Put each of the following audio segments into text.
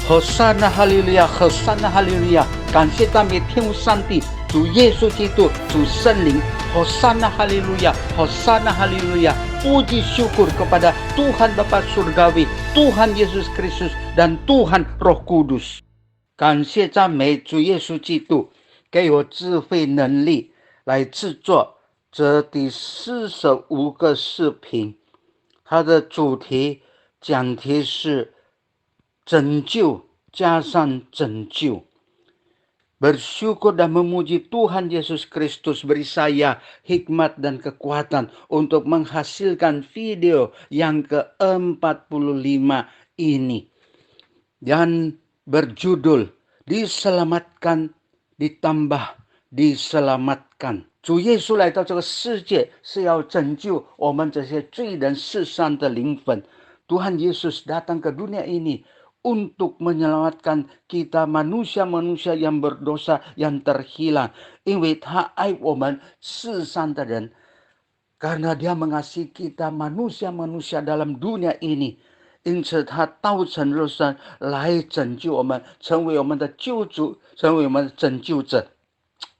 和善的哈利路亚，和善的哈利路亚！感谢赞美天父上帝，主耶稣基督，主圣灵，和善的哈利路亚，和善的哈利路亚！Puji syukur kepada Tuhan Bapa Surgawi, Tuhan Yesus Kristus, dan Tuhan Roh Kudus。感谢赞美主耶稣基督，给我智慧能力来制作这第45个视频。它的主题讲题是拯救加上拯救。Bersyukur dan memuji Tuhan Yesus Kristus beri saya hikmat dan kekuatan untuk menghasilkan video yang ke-45 ini. Dan berjudul diselamatkan ditambah diselamatkan。主耶稣来到这个世界是要拯救我们这些罪人世上的灵魂。Tuhan Yesus datang ke dunia ini untuk menyelamatkan kita manusia-manusia yang berdosa yang terhilang， 因为他爱我们世上的人， karena dia mengasihi kita manusia-manusia dalam dunia ini， 因此他道成肉身来拯救我们，成为我们的救主，成为我们的拯救者。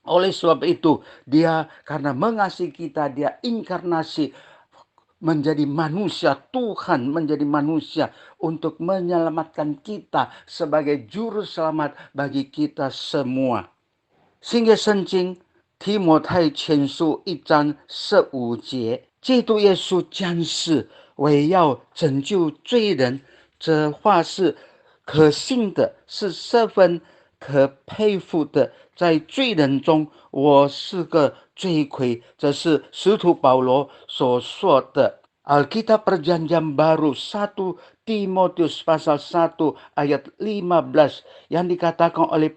Oleh sebab itu, dia karena mengasihi kita, dia inkarnasi menjadi manusia, Tuhan menjadi manusia untuk menyelamatkan kita sebagai juru selamat bagi kita semua。 新约圣经提摩太前书1章15节，基督耶稣降世为要拯救罪人，这话是可信的，是十分可佩服的。在罪人中，我是个罪魁，这是使徒保罗所说的。 Alkitab Perjanjian Baru 1 Timotius pasal 1 ayat 15 yang dikatakan oleh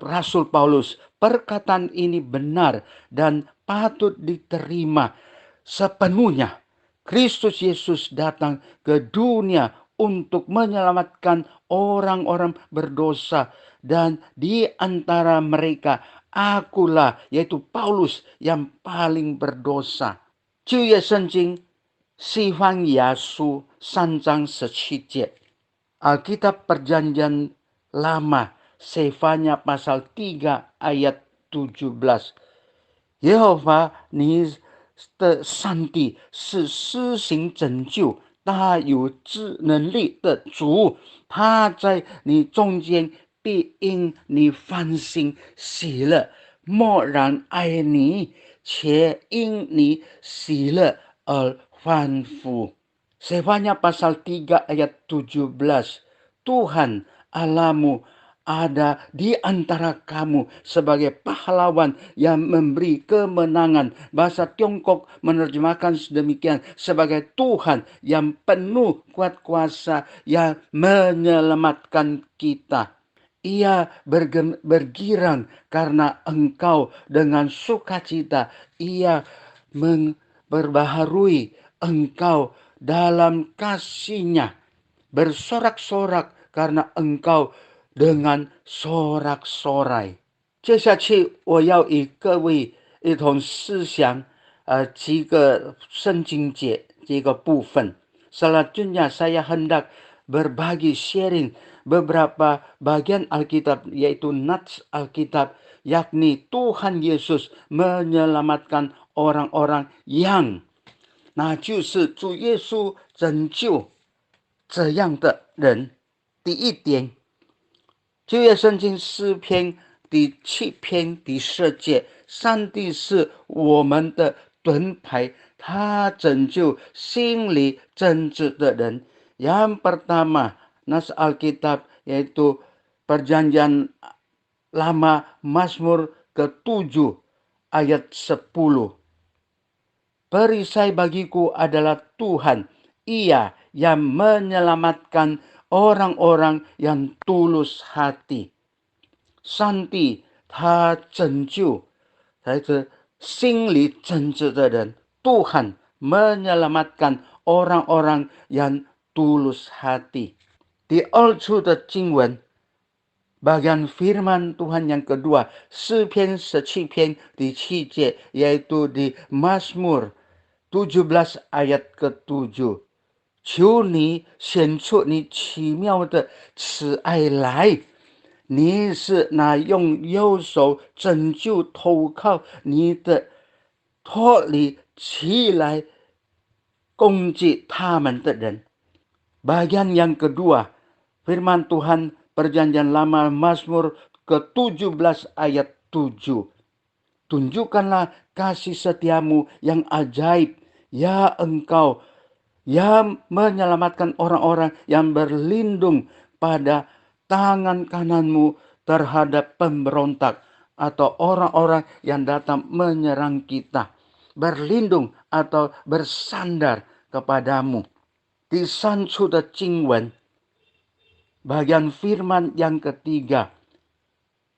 Rasul Paulus, perkataan ini benar dan patut diterima sepenuhnya. Kristus Yesus datang ke dunia untuk menyelamatkan orang-orang berdosa, dan di antara mereka akulah, yaitu Paulus, yang paling berdosa。 旧约圣经西方雅书3章17节， Alkitab Perjanjian Lama Sefanya pasal 3 ayat 17， Yehova 你的上帝是施行拯救大有能力的主，他在你中间必因你欢心喜乐，默然爱你，且因你喜乐而欢呼。 Sefanya pasal 3 ayat 17, Tuhan Allahmu ada di antara kamu sebagai pahlawan yang memberi kemenangan. Bahasa Tiongkok menerjemahkan sedemikian, sebagai Tuhan yang penuh kuat kuasa yang menyelamatkan kita. Ia bergirang karena engkau dengan sukacita. Ia memperbaharui engkau dalam kasih-Nya, bersorak-sorak karena engkau dengan sorak-sorai。 接下去我要与各位一同思想几个圣经节几个部分。 Selanjutnya saya hendak berbagi sharing beberapa bagian Alkitab, yaitu nats Alkitab, yakni Tuhan Yesus menyelamatkan orang-orang yang， 那就是主耶稣拯救这样的人。第一点，旧约圣经诗篇第7篇第10节，上帝是我们的盾牌，他拯救心里正直的人。 Yang pertama, nas Alkitab yaitu Perjanjian Lama Mazmur ke-7 ayat 10. Perisai bagiku adalah Tuhan, Ia yang menyelamatkan orang-orang yang tulus hati。 上帝他拯救来自心里正直的人， Tuhan menyelamatkan orang-orang yang tulus hati。 Di Old 的经文 bagian firman Tuhan yang kedua, 诗篇17篇第7节， yaitu di Mazmur 17 ayat ke-7. 求你显出你奇妙的慈爱来。你是那用右手拯救投靠你的，脱离起来攻击他们的人。Bagian yang kedua, firman Tuhan Perjanjian Lama Mazmur ke-17 ayat 7. Tunjukkanlah kasih setiamu yang ajaib, ya Engkau yang menyelamatkan orang-orang yang berlindung pada tangan kananmu terhadap pemberontak atau orang-orang yang datang menyerang kita. Berlindung atau bersandar kepadamu. Di Sansu de Cingwen, bagian firman yang ketiga.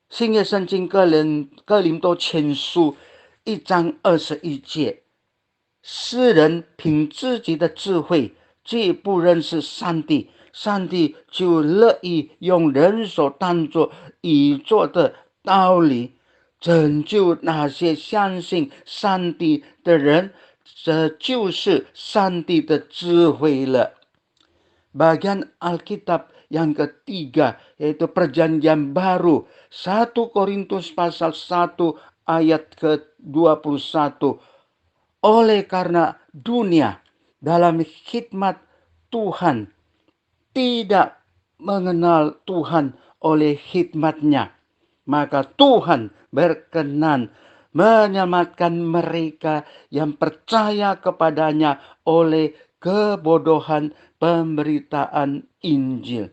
新约圣经哥林多前书1章21节，世人凭自己的智慧既不认识上帝，上帝就乐意用人所当作已做的道理拯救那些相信上帝的人，这就是上帝的智慧了。Bagian Alkitab yang ketiga, yaitu Perjanjian Baru, 1 Korintus pasal 1 ayat ke-21. Oleh karena dunia dalam khidmat Tuhan tidak mengenal Tuhan oleh khidmatnya, maka Tuhan berkenan menyelamatkan mereka yang percaya kepadanya oleh kebodohan pemberitaan Injil.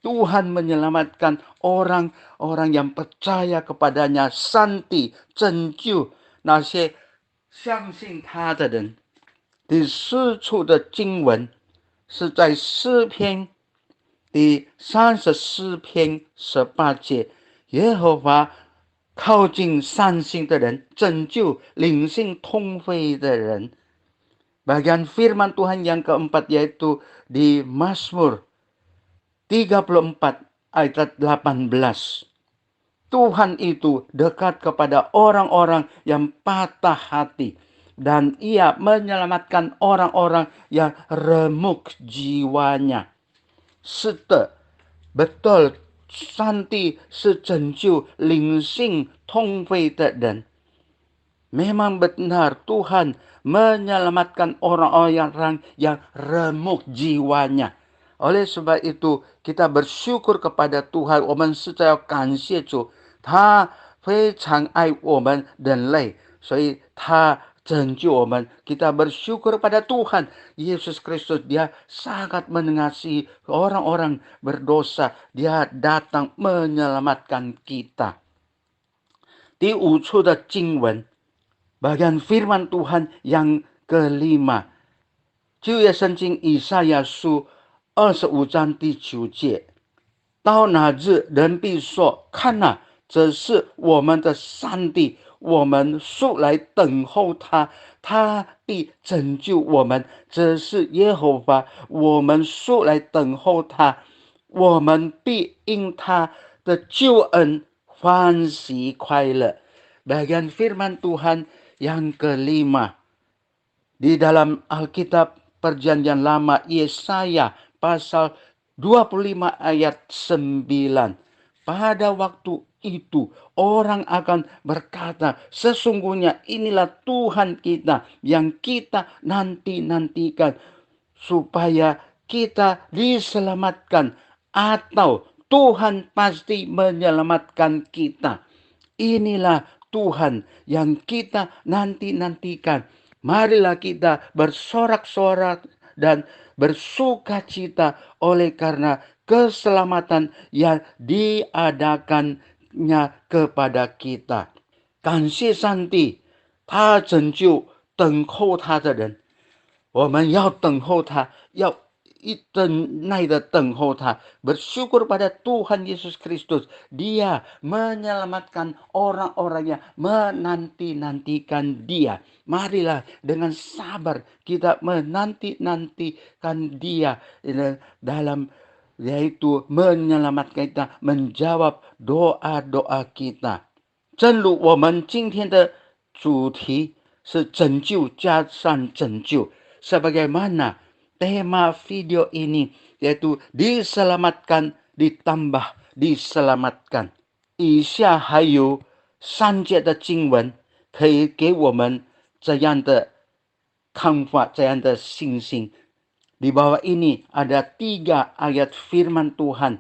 Tuhan menyelamatkan orang-orang yang percaya kepadanya，上帝拯救那些相信他的人。第4处的经文是在诗篇第34篇18节，耶和华靠近善心的人，拯救灵性痛悔的人。Bagian firman Tuhan yang keempat yaitu di Mazmur 34 ayat 18. Tuhan itu dekat kepada orang-orang yang patah hati, dan ia menyelamatkan orang-orang yang remuk jiwanya. 是的，betul， 上帝是拯救灵性痛悔的人。Memang benar Tuhan menyelamatkan orang-orang yang remuk jiwanya. Oleh sebab itu kita bersyukur kepada Tuhan， 我们是在要感谢主，他非常爱我们人类，所以他拯救我们。Kita bersyukur pada Tuhan Yesus Kristus, dia sangat mengasihi orang-orang berdosa, dia datang menyelamatkan kita. 第5处的经文，bagian firman Tuhan yang kelima， 旧约圣经以赛亚书25章第9节，到那日人必说，看哪，这是我们的上帝，我们素来等候他，他必拯救我们。这是耶和华，我们素来等候他，我们必因他的救恩欢喜快乐。Bagian firman Tuhan yang kelima di dalam Alkitab Perjanjian Lama, Yesaya pasal 25 ayat 9. Pada waktu itu orang akan berkata, sesungguhnya inilah Tuhan kita yang kita nanti-nantikan supaya kita diselamatkan, atau Tuhan pasti menyelamatkan kita. Inilah Tuhan yang kita nanti-nantikan. Marilah kita bersorak-sorak dan bersukacita oleh karena keselamatan yang diadakannya kepada kita. 感谢上帝，他拯救等候他的人。我们要等候他，要忍耐的等候他。Bersyukur pada Tuhan Yesus Kristus, dia menyelamatkan orang-orang yang menanti-nantikan dia. Marilah dengan sabar kita menanti-nantikan dia dalam yaitu menyelamatkan kita, menjawab doa-doa kita. 正如我们今天的主题是拯救加上拯救，sebagaimana tema video ini, yaitu diselamatkan, ditambah, diselamatkan。以下还有3节的经文可以给我们这样的看法，这样的信心。Di bawah ini ada 3 ayat firman Tuhan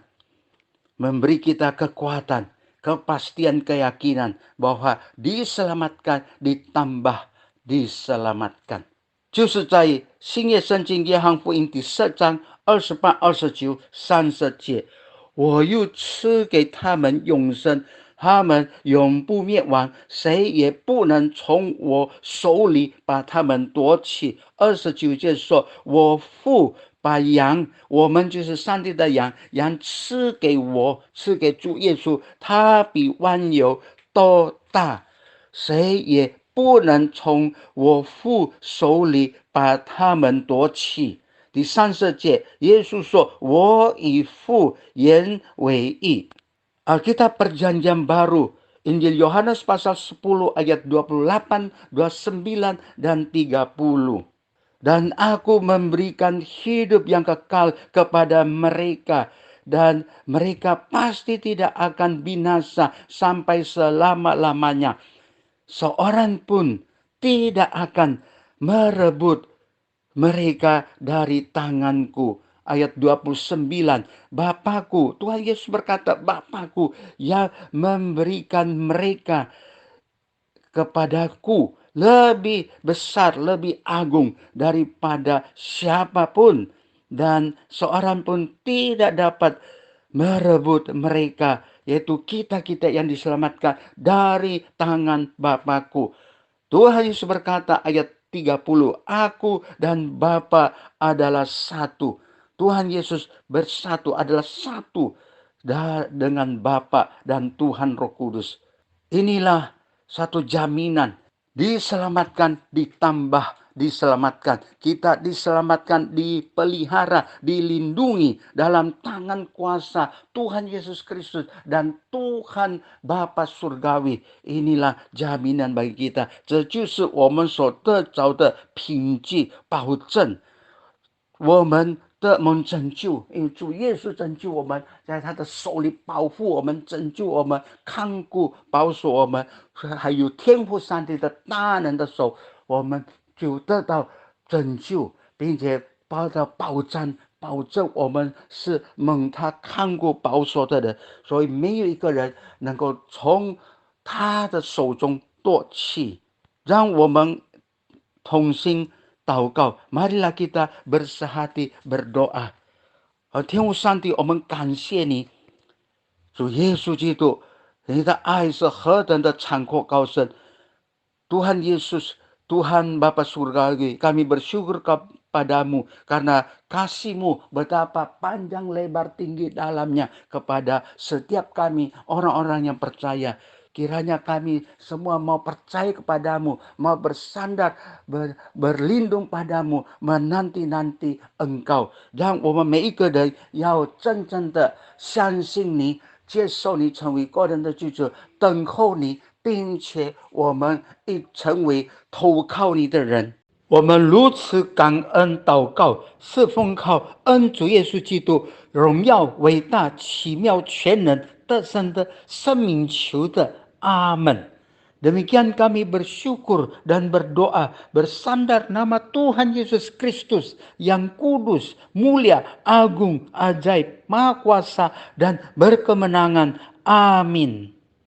memberi kita kekuatan, kepastian, keyakinan bahwa diselamatkan, ditambah, diselamatkan。就是在新约圣经约翰福音第4章28、29、30节，我又赐给他们永生，他们永不灭亡，谁也不能从我手里把他们夺去。29节说，我父把羊，我们就是上帝的羊，羊赐给我，赐给主耶稣，他比万有都大，谁也不能从我父手里把他们夺去。第30节，耶稣说，我与父原为一。Alkitab Perjanjian Baru, Injil Yohanes pasal 10 ayat 28, 29, dan 30. Dan aku memberikan hidup yang kekal kepada mereka, dan mereka pasti tidak akan binasa sampai selama-lamanya. Seorang pun tidak akan merebut mereka dari tanganku. Ayat 29, Bapakku, Tuhan Yesus berkata, Bapakku yang memberikan mereka kepadaku lebih besar, lebih agung daripada siapapun, dan seorang pun tidak dapat merebut mereka, yaitu kita-kita yang diselamatkan, dari tangan Bapakku. Tuhan Yesus berkata ayat 30, aku dan Bapa adalah satu. Tuhan Yesus bersatu, adalah satu dengan Bapa dan Tuhan Roh Kudus. Inilah satu jaminan, diselamatkan, ditambah, diselamatkan. Kita diselamatkan, dipelihara, dilindungi dalam tangan kuasa Tuhan Yesus Kristus dan Tuhan Bapa Surgawi. Inilah jaminan bagi kita，这就是我们所得着的凭据保证。我们的蒙拯救，因为主耶稣拯救我们，在他的手里保护我们，拯救我们，看顾保守我们，还有天父上帝的大能的手，我们就得到拯救，并且得到保证我们是蒙他看顾保守的人，所以没有一个人能够从他的手中夺去。让我们同心祷告， marilah kita bersehati berdoa。 天父上帝，我们感谢你，主耶稣基督，你的爱是何等的广阔高深。 Tuhan Yesus, Tuhan Bapa Surgawi, kami bersyukur kepadamu karena kasih-Mu betapa panjang lebar tinggi dalamnya kepada setiap kami orang-orang yang percaya. Kiranya kami semua mau percaya kepadamu, mau bersandar, berlindung padamu, menanti-nanti Engkau。 让我们每一个人要真正的相信你，接受你成为个人的救主，等候你，并且我们一成为投靠你的人。我们如此感恩祷告，是奉靠恩主耶稣基督荣耀伟大奇妙全能得胜的生命求的，阿门。 Demikian kami bersyukur dan berdoa bersandar nama Tuhan Yesus Kristus yang kudus, mulia, agung, ajaib, maha kuasa dan berkemenangan. Amin.